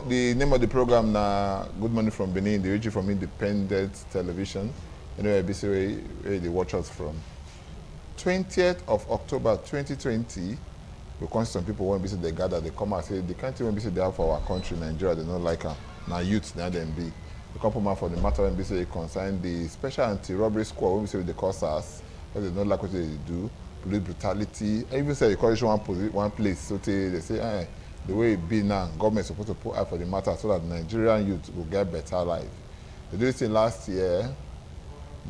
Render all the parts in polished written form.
the name of the program now, Good Morning from Benin, the region from Independent Television. You know, ABC where they watch us from. 20th of October 2020, because some people when they gather, they come and say, the country when they have for our country, Nigeria, they don't like her. Now youth, now them be. They come from for the matter when they concern the special anti-robbery squad, when we say they call SARS, because they don't like what they do, police brutality. I even say they call it one place, so they say, hey, the way it be now, government is supposed to put out for the matter so that Nigerian youth will get better life. They did it last year,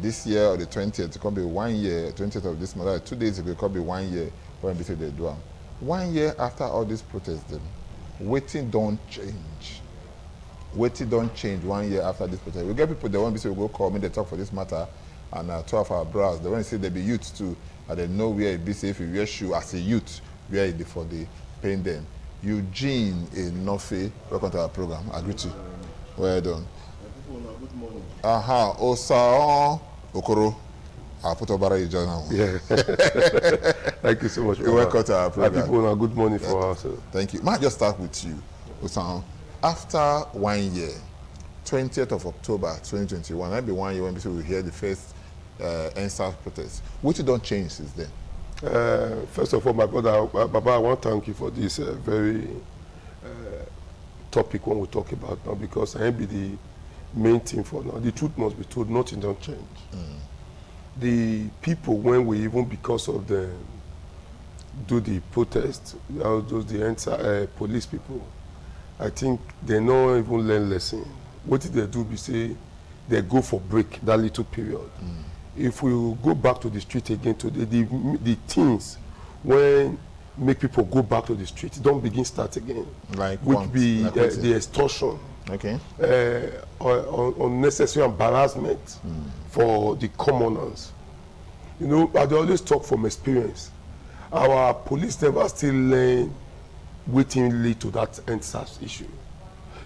this year or the 20th, it could be 1 year, 20th of this month, 2 days ago, it could be 1 year when they say they do them. 1 year after all these protests, then, waiting don't change. Waiting don't change 1 year after this protest. We get people, they want to say, we go call me, they talk for this matter, and 12 our brothers, they want to say they be youth too, and they know where it be safe, if you wear shoe as a youth, where it be for the pain them. Eugene Enofe, welcome to our program. I greet you. Well done. Good morning. Aha, Osa Okoro. I'll put over you now. Yeah. Thank you so much. Welcome to our program. People, good morning for us. Thank you. Might just start with you, Osa. After 1 year, 20th of October 2021, that'll be 1 year when we hear the first NSAS protest. What don't change since then? First of all, my brother, Baba, I want to thank you for this very topic when we talk about now, because I be the main thing for now. The truth must be told, nothing don't change. The people, when we even because of the do the protest, those the police people, I think they don't even learn lesson. What did they do? We say they go for break that little period. If we go back to the street again today, the things when make people go back to the street, don't begin start again. Like would be like the extortion, okay, unnecessary embarrassment for the commoners. You know, I always talk from experience. Our police never still learn waiting lead to that NSAS issue.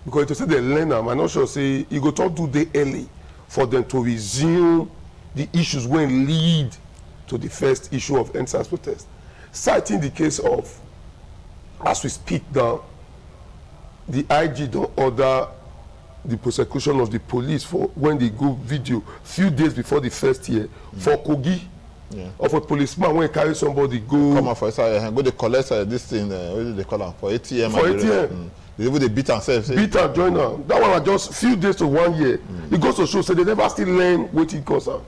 Because to say they learn them, I'm not sure say you go talk 2 days early for them to resume the issues when lead to the first issue of NSAS protest. Citing the case of, as we speak now, the IG don't order the prosecution of the police for when they go video few days before the first year for Kogi, of a policeman when he carry somebody go come on for go to collect this thing, what do they call them, for ATM? For ATM. They even they beat themselves. Beat and join them. That one was just few days to 1 year. It goes to show, so they never still learn waiting concern.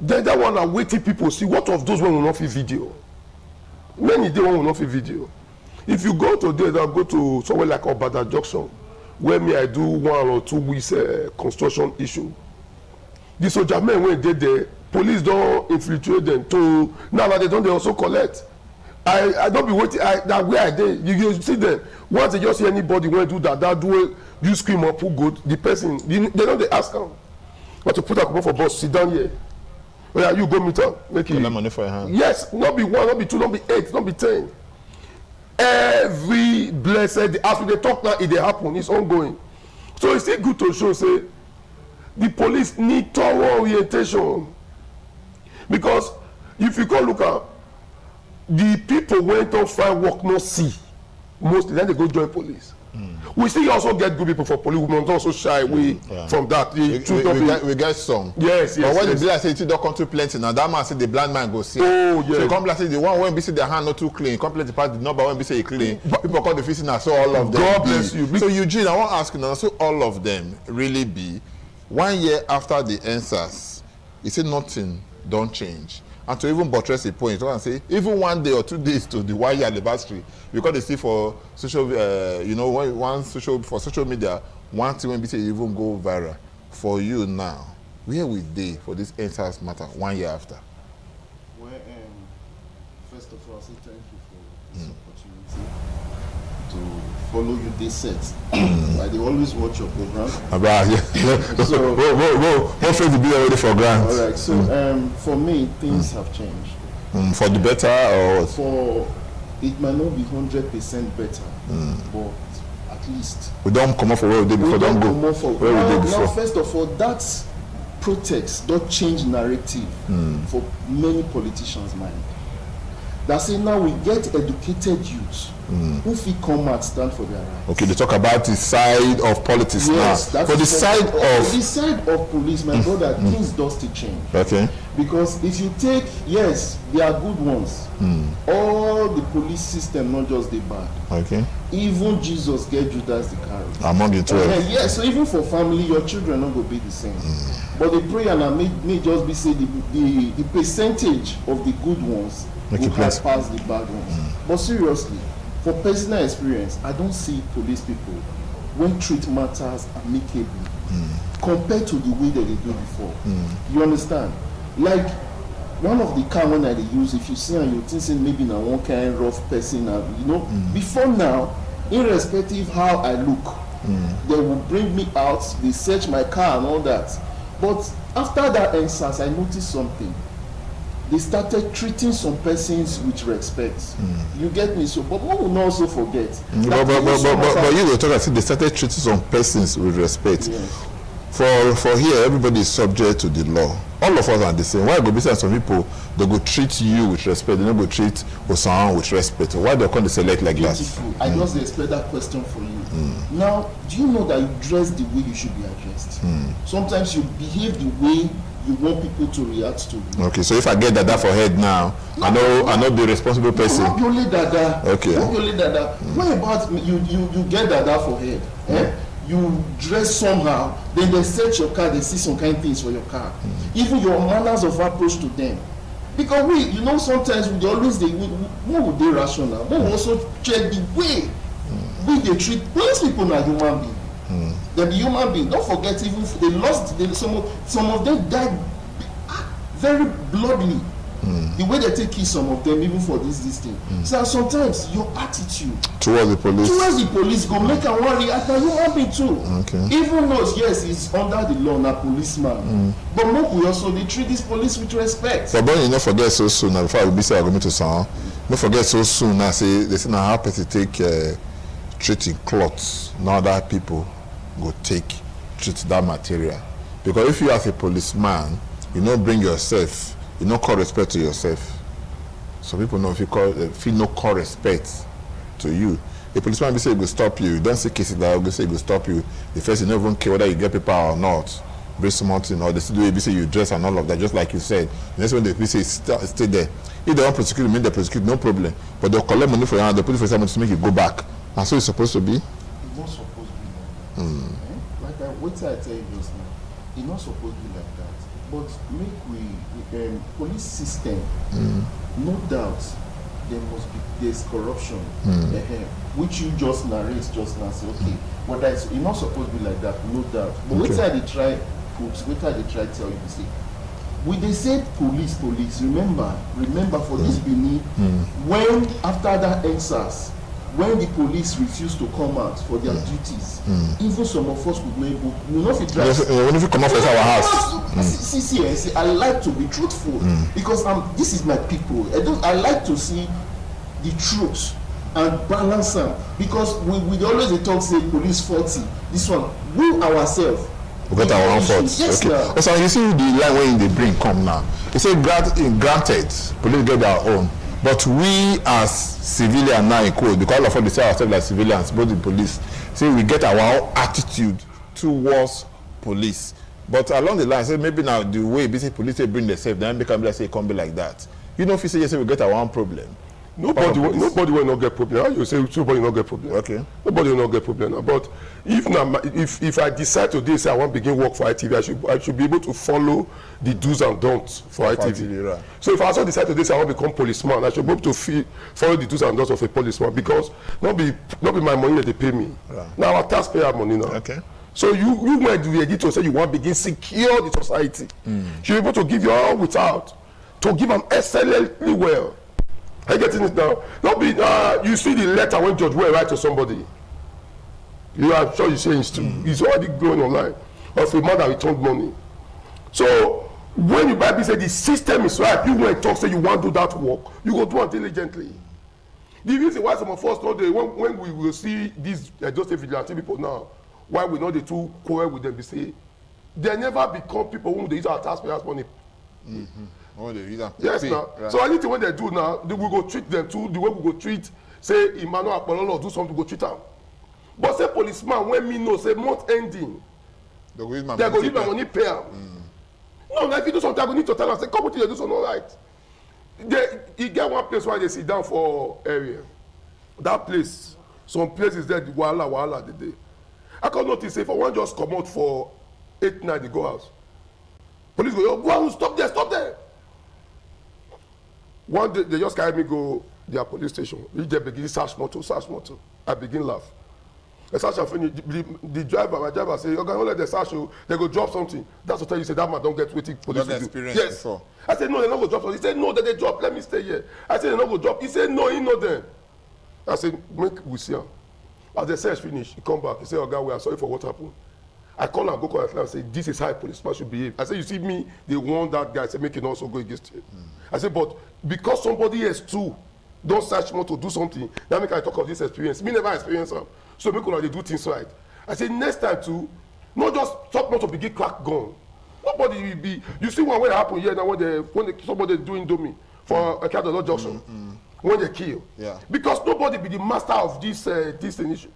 Then that one are waiting people see what of those when will not fit video. Many day one will not fit video. If you go to there, they'll go to somewhere like Obada Junction, where me I do 1 or 2 weeks construction issue. The soldier men when they there, police don't infiltrate them to now that they don't they also collect. I don't be waiting. That way I did. You see them. Once they just see anybody when do that do you scream up who good the person. They don't they ask them. But to put a couple for boss, sit down here. Oh yeah, you go meet up. Make it. Money for your hand. Yes, not be 1, not be 2, not be 8, not be 10. Every blessed as we they talk now, it they happen. It's ongoing. So it's still good to show say the police need thorough orientation, because if you go look at the people went on find work not see mostly then they go join police. We still also get good people for police. We must also shy away from that. We get some. Yes, but when yes. the black say it don't come too plenty now, that man say the blind man go see. Oh, yeah. So you come black say the one when be say their hand not too clean, complete the part the number when be say clean. People call the facing now, so all of them. God bless you. So Eugene, I want to ask you now, so all of them really be 1 year after the NSAS, you say nothing don't change. And to even buttress the point, you can say even 1 day or 2 days to the 1 year anniversary, because they see for social, you know, for social media, one thing when be say even go viral. For you now, where we dey for this NSAS matter 1 year after? Well, first of all, I say thank you for this opportunity to follow you this set. I dey always watch your program. So, what faith to be already for grant? All right. So, for me, things have changed. For the better or what? For it might not be 100% better, but at least we don't come up for where we did before. Don't go where we did before. Now, first of all, that protest don't change narrative for many politicians' mind. That say now we get educated youths who fit come out stand for their rights. Okay, they talk about the side of politics Yes, now. that's For the side of the side of police, my brother, things does to change. okay, Because if you take, yes, they are good ones. All the police system, not just the bad. okay, Even Jesus get Judas the Iscariot. among the 12. Yes, so even for family, your children not go be the same. But the prayer now may just be say the percentage of the good ones Make will it less. have passed the bad ones. But seriously, for personal experience, I don't see police people when treat matters amicably compared to the way that they do before. You understand? Like one of the car when I dey use, if you see and you think say maybe na one kind rough person, you know, before now, irrespective how I look, they will bring me out, they search my car and all that. But after that instance, I noticed something. They started treating some persons with respect. You get me? So, but one will not also forget. that But you were talking, I think they started treating some persons with respect. Yes. For here, everybody is subject to the law. All of us are the same. Why go be some people, they go treat you with respect, they don't go treat Osan with respect. Why they come to select like that? Beautiful. I just expect that question for you. Now, do you know that you dress the way you should be addressed? Sometimes you behave the way you want people to react to you. Okay, so if I get that for head now, I know be responsible person. Not only dada. Okay. Not only dada. What about you get dada for head? You dress somehow, then they search your car, they see some kind of things for your car. Even your manners of approach to them. Because we, you know, sometimes we always we would be rational, but we also check the way we they treat police people na human being. They be human being. Don't forget, even if they lost, some of them died very bloodily. The way they take kill some of them, even for this thing. So sometimes your attitude Towards the police. go make and worry as a human being too. Okay. Even though yes, it's under the law, na policeman. But make we also they treat this police with respect. But you not forget so soon. Now before I will be say I go meet to sound. Don't forget so soon. Now say they say now how to take treating clothes. Now that people go treat that material. Because if you as a policeman, you don't bring yourself. You don't call respect to yourself. Some people know if you feel no call respect to you. A policeman will say he will stop you. You don't say cases that will say he will stop you. The first you don't even care whether you get paper or not. Very something or they still do say you dress and all of that, just like you said. The next one they say stay there. If they want prosecute you, mean they prosecute, no problem. But they'll collect money for you and they'll put it for someone to make you go back. And so it's supposed to be. It's not supposed to be like that. Like what I tell you just now, it's not supposed to be like that. But police system, no doubt there's corruption, which you just narrate just now. Say okay, but it's not supposed to be like that, no doubt. But what I they try tell you, see, when they say police, remember for this Benin, when after that NSAS, when the police refused to come out for their duties, even some of us would not able, we not fit drive. When you come off at our house. See, I like to be truthful because this is my people. I like to see the truth and balance them because we always dey talk say police 40. This one, we ourselves. We got our own faults. Yes, okay. So you see the line when they bring come now. They say granted, police get their own. But we as civilians now in code, because all of us they say ourselves like civilians, both the police, say we get our own attitude towards police. But along the line, say maybe now the way basic police they bring themselves, then become like say it can't be like that. You know if you say yes, we get our own problem. Nobody will not get problem. How you say nobody will not get problem? Okay. Nobody will not get problem now. But if I decide today say I want to begin work for ITV, I should be able to follow the do's and don'ts for ITV. Right. So if I also decide today say I want to become policeman, I should be able to follow the do's and don'ts of a policeman because not be my money that they pay me. Right. Now our taxpayer money now. Okay. So you might be ready to say you want to begin secure the society. You should be able to give your all without, to give them excellently well. Are you getting it now? Not be you see the letter when George Weah write to somebody. You are sure you say it's already going online. Of a man that returned money. So when you Bible say the system is right, you when talk say you want to do that work, you go do it diligently. The reason why some of us know when we will see these just a vigilante people now, why we know the two quarrel with them, we say they never become people who they use our taxpayers' money. Oh, they use that. Yes, now. Right. So anything when they do now, we go treat them too the way we go treat say Emmanuel Apololo do something go treat am. But say policeman when me know say month ending, they go use my money pay am. No, na if you do something, I go need to tell am say come with you do something right. He get one place where they sit down for area. That place, some places there, the wahala the day. I can notice if I want just come out for 8-9, they go house. Police go, go on, stop there. One day they just carry me go their police station. Reach there, begin search motor. I begin laugh. The search and finish. My driver say, okay, don't let the search you. They go drop something. That's what tell you say that man don't get waiting police to do. Yes. Before. I said no, they don't go drop something. He said no, that they drop. Let me stay here. I said they don't go drop. He said no, he know them. I said make we see him. As the search finish, he come back. He say, "Oga, we are sorry for what happened." I call him, go call him and say, "This is how a policeman should behave." I say, "You see me, they warn that guy. I say, make it also go against him." I say, "But because somebody else too don't search more to do something, that make I talk of this experience. Me never experience them, so make una dey do things right." I say, "Next time too, not just stop not to begin crack gun. Nobody will be. You see one way happen here now when somebody doing domi for a kind of junction." When they kill, because nobody be the master of this issue.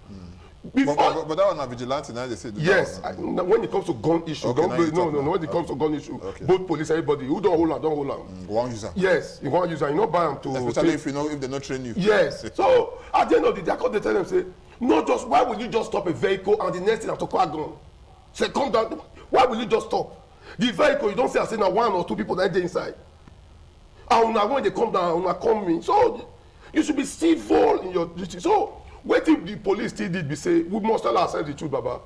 Before, but that one are vigilante now they say. Yes, when it comes to gun issue, okay, no. When it comes to gun issue, both police, everybody who don't hold on. One user. Yes, you want user, you not buy them to. Especially if they not train you. Yes. So at the end of the day, I come to tell them say, no, just why will you just stop a vehicle and the next thing have to crack gun? Say come down. Why will you just stop the vehicle? You don't say I say now 1 or 2 people that dey inside. And when they come down, come in. So you should be civil in your duty. So what if the police still did be say, we must tell ourselves the truth, Baba.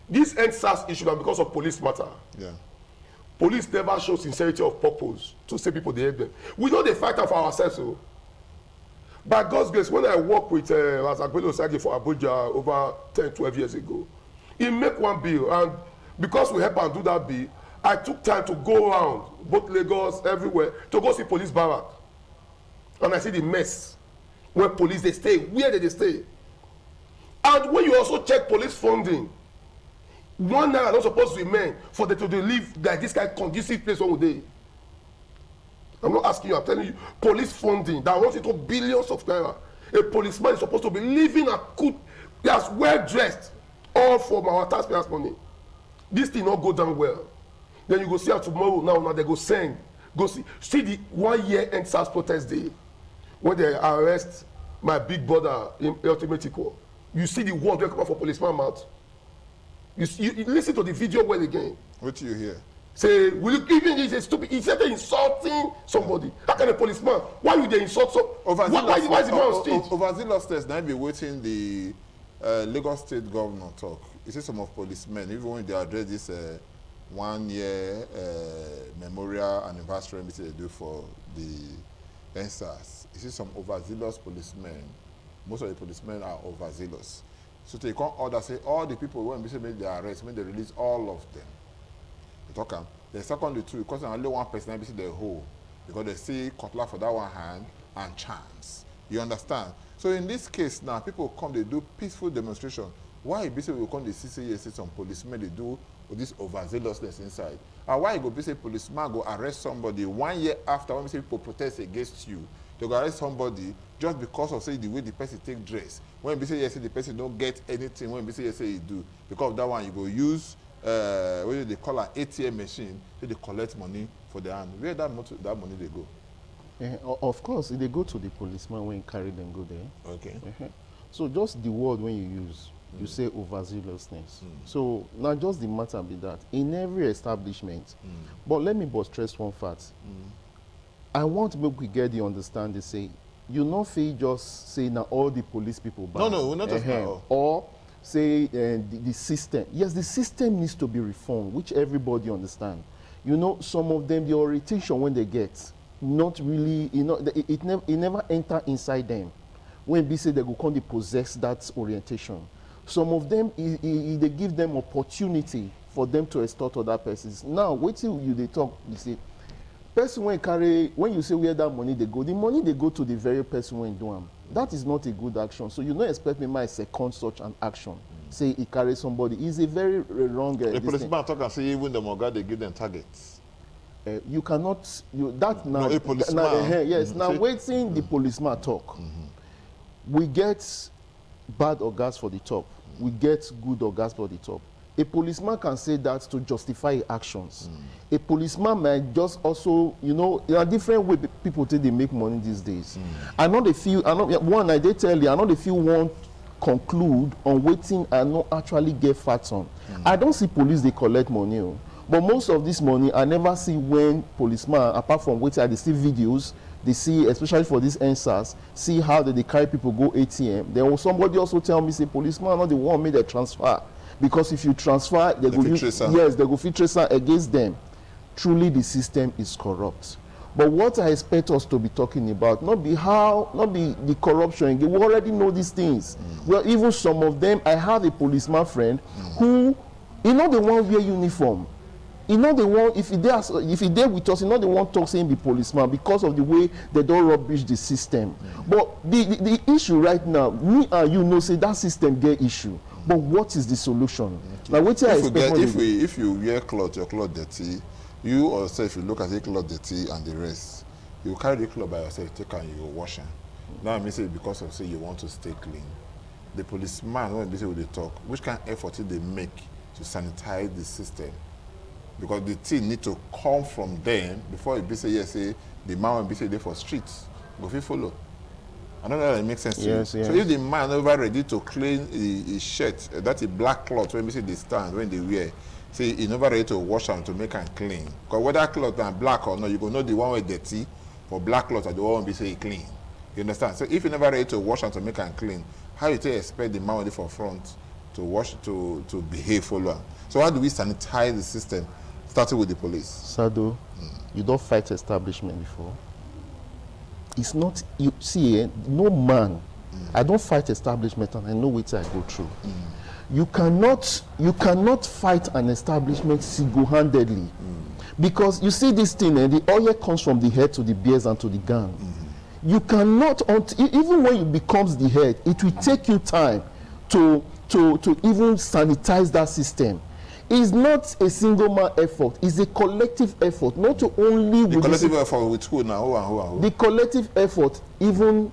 This NSAS issue and because of police matter. Yeah. Police never show sincerity of purpose to say people they hate them. We know they fight for ourselves. So. By God's grace, when I worked with Azagbelo Sagi for Abuja over 10-12 years ago, he make one bill, and because we help and do that bill, I took time to go around both Lagos, everywhere, to go see police barrack. And I see the mess where police they stay, where they stay. And when you also check police funding, $1 not supposed to remain for them to live like this kind of conducive place all day. I'm not asking you, I'm telling you, police funding that runs into billions of naira. A policeman is supposed to be living a good, as well dressed, all from our taxpayers' money. This thing not go down well. Then you go see her tomorrow. Now they go send. Go see the 1 year NSAS protest day when they arrest my big brother in Ultimate Equal. You see the word they come out for policeman mouth. You listen to the video well again. What do you hear? Say, will you even he's a stupid? He said they're insulting somebody. How can a policeman? Why would they insult so? Why is the man on stage? Overzealousness now be waiting the Lagos State governor talk. You see some of policemen, even when they address this 1 year memorial anniversary meeting they do for the NSAS. You see some overzealous policemen. Most of the policemen are overzealous. So they can't order say all the people when they make their arrest, when they release all of them. They talk them. Then secondly too, because only one person they the whole, because they see cutlass for that one hand and chance. You understand? So in this case now, people come, they do peaceful demonstration. Why basically we come the CCA see some policemen they do with this overzealousness inside? And why go say policeman go arrest somebody 1 year after when we say people protest against you? They go arrest somebody just because of say the way the person take dress. When we say yes, the person don't get anything. When we say yes, he do. Because of that one, you go use what they call an ATM machine so they collect money for the hand. Where that money they go? Of course, they go to the policeman when you carry them go there. Okay. So just the word when you use, you say overzealousness. So now just the matter be that in every establishment. But let me but stress one fact. I want to make we get the understanding. Say you not feel just say now all the police people bad. No, we're not just or say the system. Yes, the system needs to be reformed, which everybody understand. You know, some of them the orientation when they get not really, you know, it never enter inside them. When we say they go come they possess that orientation. Some of them they give them opportunity for them to extort other persons. Now wait till they talk, you see. Person when you say where that money they go, the money they go to the very person when do them. That is not a good action. So you don't expect me my second such an action. Say he carries somebody. It's a very wrong. The policeman talk and say even the Moga they give them targets. You cannot that now. No, a policeman. Yes. Now waiting the policeman talk. we get bad ogas for the top. We get good ogas for the top. A policeman can say that to justify his actions. A policeman might just also, you know, there are different ways people think they make money these days. I know they feel, I did tell you, I know they feel won't conclude on waiting and not actually get facts on. I don't see police, they collect money. But most of this money, I never see when policemen, apart from waiting, they see videos, they see, especially for these NSAS, see how they carry people go ATM. Then somebody also tell me, say, policemen, not the one made a transfer. Because if you transfer, they go fit tracer against them. Truly, the system is corrupt. But what I expect us to be talking about, not be the corruption. We already know these things. Well, even some of them, I have a policeman friend who, you know, the one wear uniform. You know the one, if he there with us, you know the one talk saying be policeman because of the way they don't rubbish the system. But the issue right now, me and you know, say that system get issue. But what is the solution? Now, what I expect if you wear cloth, your cloth dirty, you also, if you look at the cloth dirty and the rest, you carry the cloth by yourself, take and you wash them. Now I mean, say because of say you want to stay clean. The policeman, when they talk, which kind of effort did they make to sanitize the system? Because the thing need to come from them before it be say yes, say the man will be say there for streets. Go fit follow. I don't know that it makes sense to you. Yes. So if the man over ready to clean his shirt, that's a black cloth when we say they stand, when they wear, say he never ready to wash them to make them clean. Because whether cloth are black or not, you go know the one with dirty for black cloth or the one be say clean. You understand? So if you never ready to wash them to make them clean, how you expect the man for front to wash to behave follow? So how do we sanitize the system? Starting with the police. Sado, you don't fight establishment before. It's not, you see, no man, I don't fight establishment and I know what I go through. You cannot fight an establishment single-handedly. Because you see this thing, the oil comes from the head to the bears and to the gang. You cannot, even when it becomes the head, it will take you time to even sanitize that system. It's not a single man effort, it's a collective effort, not only the collective effort with who now? Who? The collective effort, even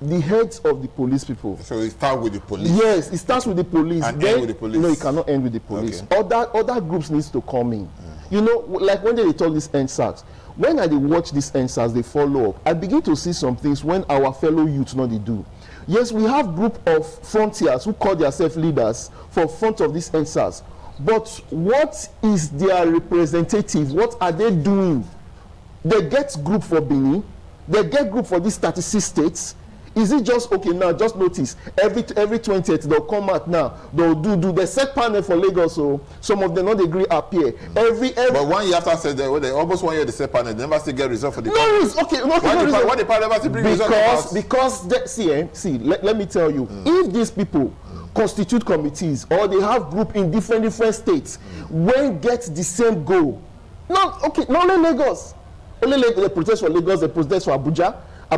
the heads of the police people. So it starts with the police? Yes, it starts with the police. And end with the police? No, it cannot end with the police. Okay. Other groups needs to come in. You know, like when they talk this NSAS, when I watch this NSAS, they follow up, I begin to see some things when our fellow youth know they do. Yes, we have group of frontiers who call themselves leaders for front of this NSAS. But what is their representative? What are they doing? They get group for Benin. They get group for these 36 states. Is it just, okay, now just notice, every 20th they'll come out now, they'll do the set panel for Lagos, so some of them not agree appear. Every But 1 year after said that, they almost 1 year the set panel, they never still get result for the no reason, okay, no reason. Why the panel never still bring result? Because let me tell you, if these people constitute committees or they have group in different states when get the same goal, not only Lagos, only they protest for Lagos, they protest for Abuja. They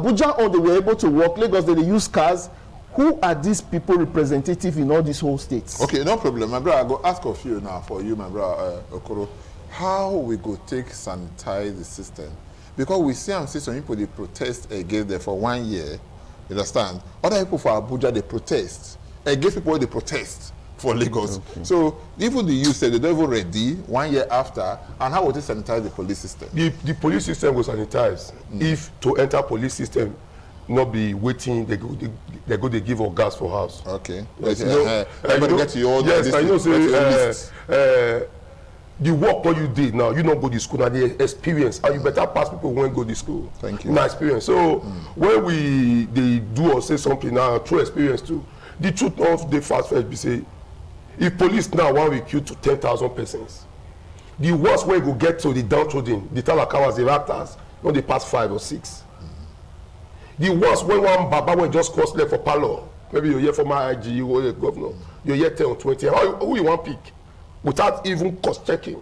were able to work. Lagos, they use cars. Who are these people representative in all these whole states? Okay, no problem, my brother. I go ask of you now for you, my brother Okoro. How we go take sanitize the system? Because we see some people they protest against there for 1 year. You understand? Other people for Abuja they protest against people they protest for Lagos. Okay. So even the youth said they don't even ready 1 year after. And how would they sanitize the police system? The police system will sanitize if to enter police system not be waiting. They give our gas for house. Okay. Yes, everybody get your yes, I know. Say the work what you did now, you don't go to school, and the experience, and you better pass people when go to school. Thank you. Now experience. So when they do or say something now, through experience too. The truth of the fast first be say, if police now want to recruit to 10,000 persons, the worst way go get to the downtrodden, the talakawas, the raptors, not they pass 5 or 6. The worst when one baba will just cross left for palo, maybe you hear from my IG, you or governor, you hear 10 or 20. Who you want pick? Without even cost checking.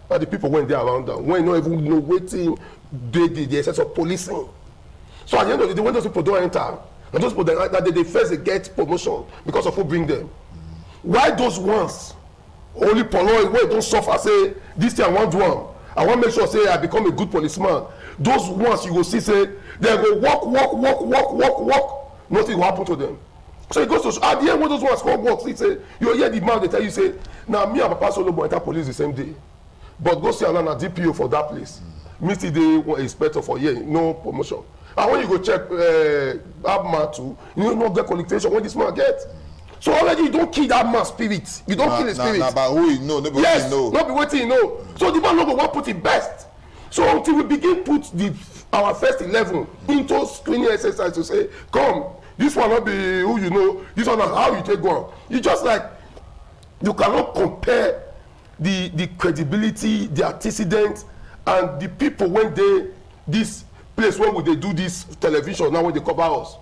But the people when they around them, when you not even know waiting, the excess of policing. So at the end of the day, when those people don't enter, and those people that they first they get promotion because of who bring them. Why those ones only poloi wey don't suffer say this thing I want do am, I want make sure say I become a good policeman. Those ones you go see say they go walk nothing will happen to them. So it goes to show, at the end when those ones come work, they say, you hear the man, they tell you, say, now me and Papa Solomo enter police the same day. But go see another DPO for that place. Meet the inspector for year, no promotion. And when you go check Abma too, you don't get qualification when this man get. So already you don't kill that man's spirit. You don't kill his spirit. But who you know, nobody yes, know. Not be waiting, you know. So the man no go want put it best. So until we begin put our first 11 into screening exercise to say, come, this one not be who you know, this one not how you take go. You just like, you cannot compare the credibility, the antecedents, and the people when they, this place when they do this television now when they cover us.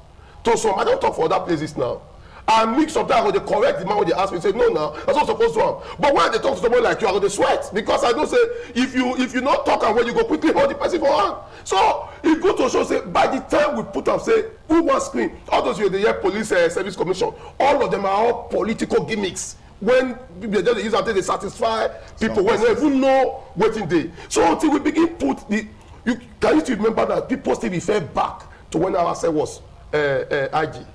To some, I don't talk for other places now. And mix sometimes when they correct the man when they ask me, say no now, that's not supposed to happen. But when they talk to someone like you, I go to sweat because I don't say if you not talk and when you go quickly hold the person for hand. So it go to show say by the time we put up say who wants screen, all those you the hear police service commission, all of them are all political gimmicks. When they just use until they satisfy people when they even know waiting day. So until we begin put the can you remember that people still refer back to when our say was IG.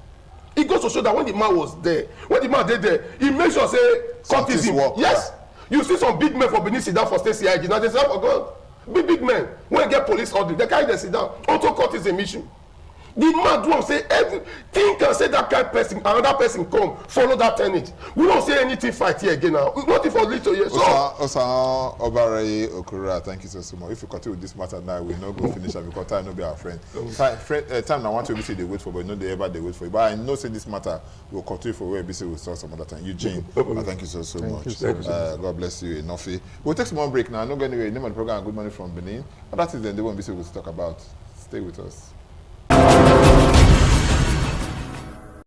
It goes to show that when the man was there, when the man did there, he makes sure say courtesy. Yes, you see some big men for Benin sit down for state CIG. Now they say for God, big men when they get police order, they carry them sit down. Also courtesy issue. The man do say everything can say that kind of person, another person come follow that tenant. We don't say anything fight here again now. Nothing for little years. Osa Obare Okura, thank you so much. If you continue with this matter now, we'll not go finish because time no be our friend. Time I want to say they wait for, but no they ever they wait for you. But I know say this matter will continue for where BC will start some other time. Eugene, thank you so much. God bless you, Enofi. We'll take some more break now. I'm not going anywhere. Name of the program Good Morning from Benin. But that is then the one BC will talk about. Stay with us.